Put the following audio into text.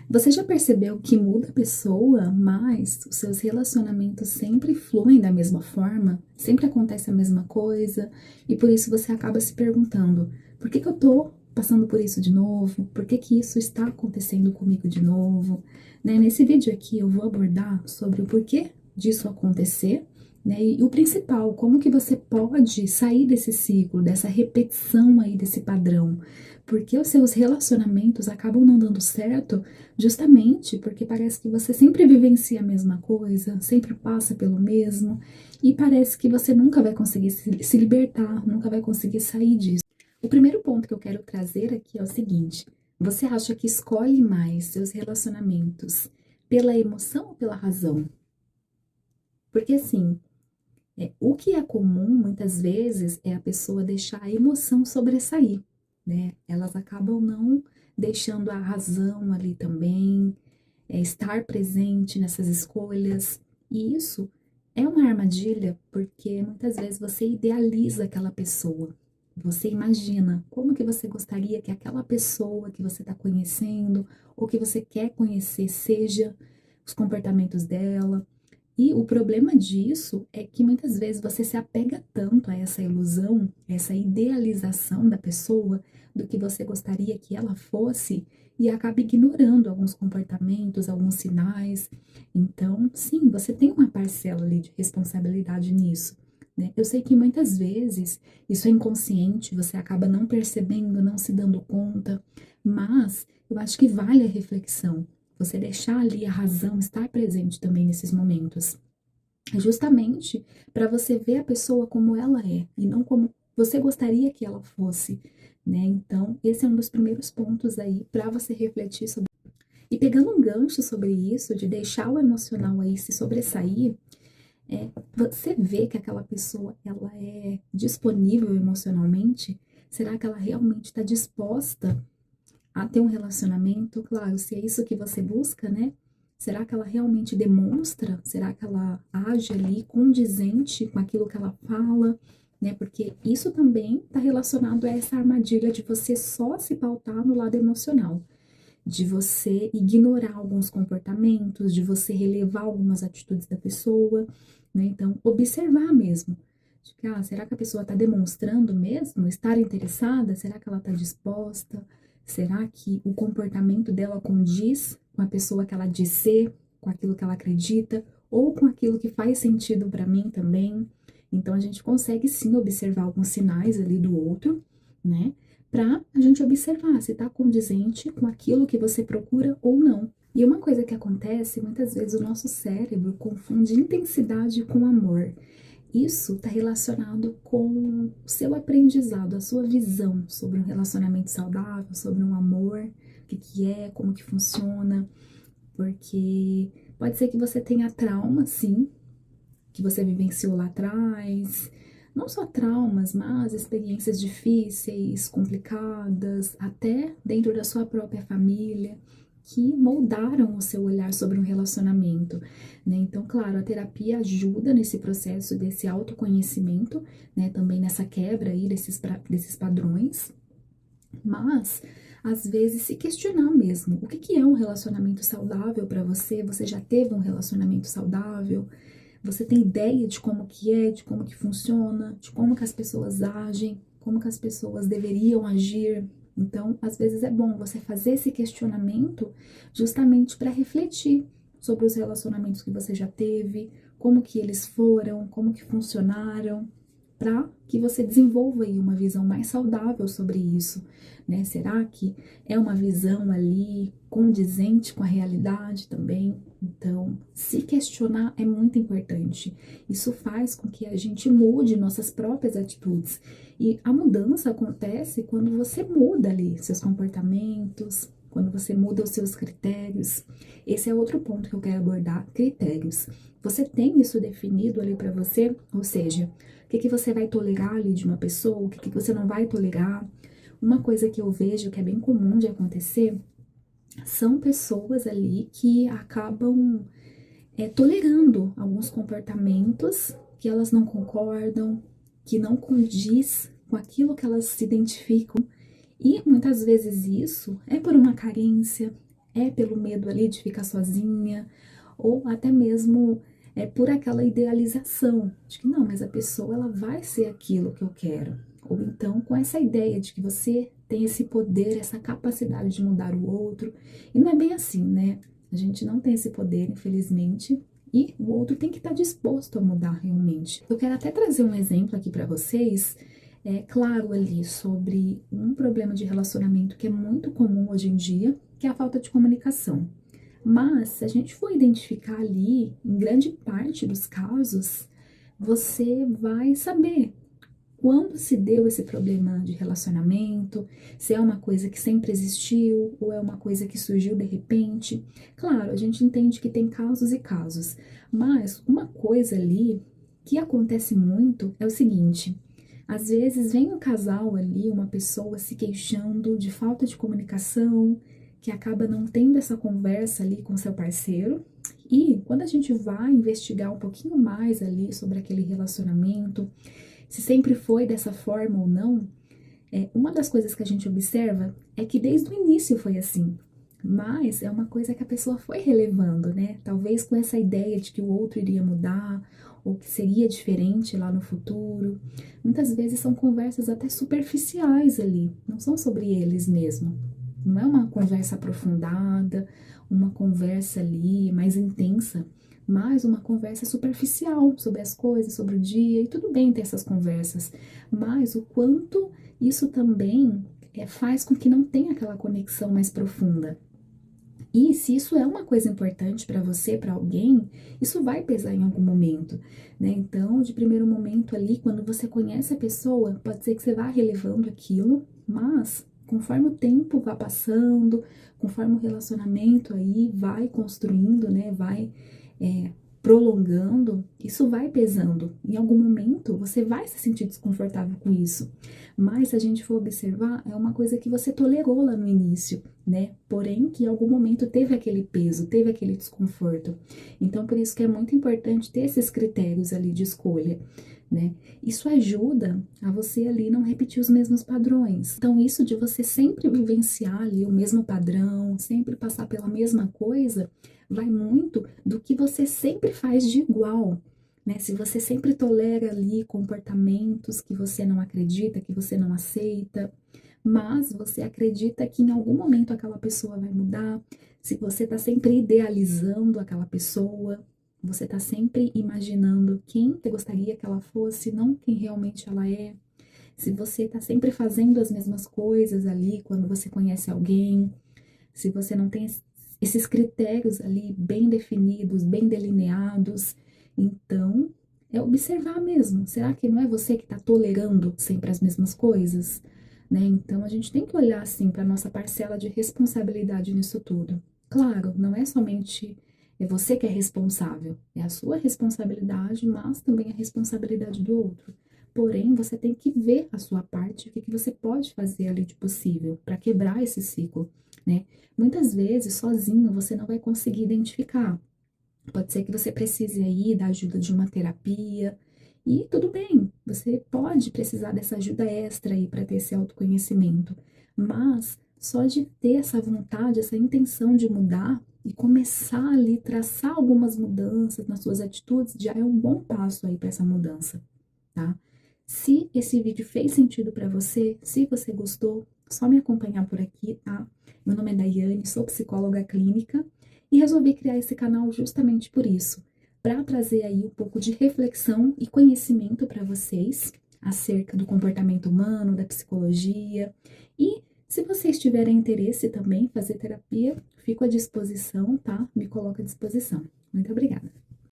Você já percebeu que muda a pessoa, mas os seus relacionamentos sempre fluem da mesma forma? Sempre acontece a mesma coisa? E por isso você acaba se perguntando: por que que eu tô passando por isso de novo? Por que que isso está acontecendo comigo de novo? Né? Nesse vídeo aqui eu vou abordar sobre o porquê disso acontecer, né? E o principal, como que você pode sair desse ciclo, dessa repetição aí, desse padrão? Porque os seus relacionamentos acabam não dando certo justamente porque parece que você sempre vivencia a mesma coisa, sempre passa pelo mesmo, e parece que você nunca vai conseguir se libertar, nunca vai conseguir sair disso. O primeiro ponto que eu quero trazer aqui é o seguinte: você acha que escolhe mais seus relacionamentos pela emoção ou pela razão? Porque assim, o que é comum muitas vezes é a pessoa deixar a emoção sobressair, né? Elas acabam não deixando a razão ali também, estar presente nessas escolhas. E isso é uma armadilha, porque muitas vezes você idealiza aquela pessoa. Você imagina como que você gostaria que aquela pessoa que você está conhecendo ou que você quer conhecer seja, os comportamentos dela. E o problema disso é que muitas vezes você se apega tanto a essa ilusão, essa idealização da pessoa, do que você gostaria que ela fosse, e acaba ignorando alguns comportamentos, alguns sinais. Então, sim, você tem uma parcela ali de responsabilidade nisso, né? Eu sei que muitas vezes isso é inconsciente, você acaba não percebendo, não se dando conta, mas eu acho que vale a reflexão. Você deixar ali a razão estar presente também nesses momentos. É justamente para você ver a pessoa como ela é e não como você gostaria que ela fosse, né? Então, esse é um dos primeiros pontos aí para você refletir sobre. E pegando um gancho sobre isso, de deixar o emocional aí se sobressair, você vê que aquela pessoa ela é disponível emocionalmente? Será que ela realmente está disposta a ter um relacionamento? Claro, se é isso que você busca, né? Será que ela realmente demonstra? Será que ela age ali condizente com aquilo que ela fala? Né? Porque isso também está relacionado a essa armadilha de você só se pautar no lado emocional, de você ignorar alguns comportamentos, de você relevar algumas atitudes da pessoa, né? Então, observar mesmo. De que, será que a pessoa está demonstrando mesmo estar interessada? Será que ela está disposta? Será que o comportamento dela condiz com a pessoa que ela diz ser, com aquilo que ela acredita, ou com aquilo que faz sentido para mim também? Então, a gente consegue sim observar alguns sinais ali do outro, né? Para a gente observar se está condizente com aquilo que você procura ou não. E uma coisa que acontece, muitas vezes o nosso cérebro confunde intensidade com amor. Isso está relacionado com o seu aprendizado, a sua visão sobre um relacionamento saudável, sobre um amor, o que, que é, como que funciona, porque pode ser que você tenha trauma, sim, que você vivenciou lá atrás, não só traumas, mas experiências difíceis, complicadas, até dentro da sua própria família, que moldaram o seu olhar sobre um relacionamento, né? Então, claro, a terapia ajuda nesse processo desse autoconhecimento, né? Também nessa quebra aí desses padrões, mas às vezes se questionar mesmo, o que que é um relacionamento saudável para você? Você já teve um relacionamento saudável? Você tem ideia de como que é, de como que funciona, de como que as pessoas agem, como que as pessoas deveriam agir? Então, às vezes é bom você fazer esse questionamento justamente para refletir sobre os relacionamentos que você já teve, como que eles foram, como que funcionaram, para que você desenvolva aí uma visão mais saudável sobre isso, né? Será que é uma visão ali condizente com a realidade também? Então, se questionar é muito importante. Isso faz com que a gente mude nossas próprias atitudes. E a mudança acontece quando você muda ali seus comportamentos, quando você muda os seus critérios. Esse é outro ponto que eu quero abordar, critérios. Você tem isso definido ali para você? Ou seja, o que que você vai tolerar ali de uma pessoa, o que que você não vai tolerar. Uma coisa que eu vejo que é bem comum de acontecer são pessoas ali que acabam tolerando alguns comportamentos que elas não concordam, que não condiz com aquilo que elas se identificam. E muitas vezes isso é por uma carência, É pelo medo ali de ficar sozinha, ou até mesmo por aquela idealização de que não, mas a pessoa ela vai ser aquilo que eu quero. Ou então com essa ideia de que você tem esse poder, essa capacidade de mudar o outro. E não é bem assim, né? A gente não tem esse poder, infelizmente, e o outro tem que estar disposto a mudar realmente. Eu quero até trazer um exemplo aqui para vocês, claro ali, sobre um problema de relacionamento que é muito comum hoje em dia, que é a falta de comunicação. Mas, se a gente for identificar ali, em grande parte dos casos, você vai saber quando se deu esse problema de relacionamento, se é uma coisa que sempre existiu ou é uma coisa que surgiu de repente. Claro, a gente entende que tem casos e casos, mas uma coisa ali que acontece muito é o seguinte: às vezes vem um casal ali, uma pessoa se queixando de falta de comunicação, que acaba não tendo essa conversa ali com seu parceiro. E quando a gente vai investigar um pouquinho mais ali sobre aquele relacionamento, se sempre foi dessa forma ou não, uma das coisas que a gente observa é que desde o início foi assim. Mas é uma coisa que a pessoa foi relevando, né? Talvez com essa ideia de que o outro iria mudar ou que seria diferente lá no futuro. Muitas vezes são conversas até superficiais ali, não são sobre eles mesmo. Não é uma conversa aprofundada, uma conversa ali mais intensa, mas uma conversa superficial sobre as coisas, sobre o dia, e tudo bem ter essas conversas, mas o quanto isso também faz com que não tenha aquela conexão mais profunda. E se isso é uma coisa importante para você, para alguém, isso vai pesar em algum momento, né? Então, de primeiro momento ali, quando você conhece a pessoa, pode ser que você vá relevando aquilo, mas conforme o tempo vai passando, conforme o relacionamento aí vai construindo, né? Vai prolongando, isso vai pesando. Em algum momento você vai se sentir desconfortável com isso. Mas se a gente for observar, é uma coisa que você tolerou lá no início, né? Porém, que em algum momento teve aquele peso, teve aquele desconforto. Então, por isso que é muito importante ter esses critérios ali de escolha, né? Isso ajuda a você ali não repetir os mesmos padrões. Então, isso de você sempre vivenciar ali o mesmo padrão, sempre passar pela mesma coisa, vai muito do que você sempre faz de igual, né? Se você sempre tolera ali comportamentos que você não acredita, que você não aceita, mas você acredita que em algum momento aquela pessoa vai mudar, se você está sempre idealizando aquela pessoa, você está sempre imaginando quem você gostaria que ela fosse, não quem realmente ela é. Se você está sempre fazendo as mesmas coisas ali quando você conhece alguém, se você não tem esses critérios ali bem definidos, bem delineados, então é observar mesmo. Será que não é você que está tolerando sempre as mesmas coisas? Né? Então a gente tem que olhar assim para nossa parcela de responsabilidade nisso tudo. Claro, não é somente você que é responsável, é a sua responsabilidade, mas também a responsabilidade do outro. Porém, você tem que ver a sua parte, o que você pode fazer ali de possível para quebrar esse ciclo, né? Muitas vezes, sozinho, você não vai conseguir identificar. Pode ser que você precise aí da ajuda de uma terapia, e tudo bem, você pode precisar dessa ajuda extra aí para ter esse autoconhecimento, mas só de ter essa vontade, essa intenção de mudar e começar ali, traçar algumas mudanças nas suas atitudes, já é um bom passo aí para essa mudança, tá? Se esse vídeo fez sentido para você, se você gostou, só me acompanhar por aqui, tá? Meu nome é Daiane, sou psicóloga clínica e resolvi criar esse canal justamente por isso, para trazer aí um pouco de reflexão e conhecimento para vocês acerca do comportamento humano, da psicologia. E se vocês tiverem interesse também em fazer terapia, fico à disposição, tá? Me coloco à disposição. Muito obrigada.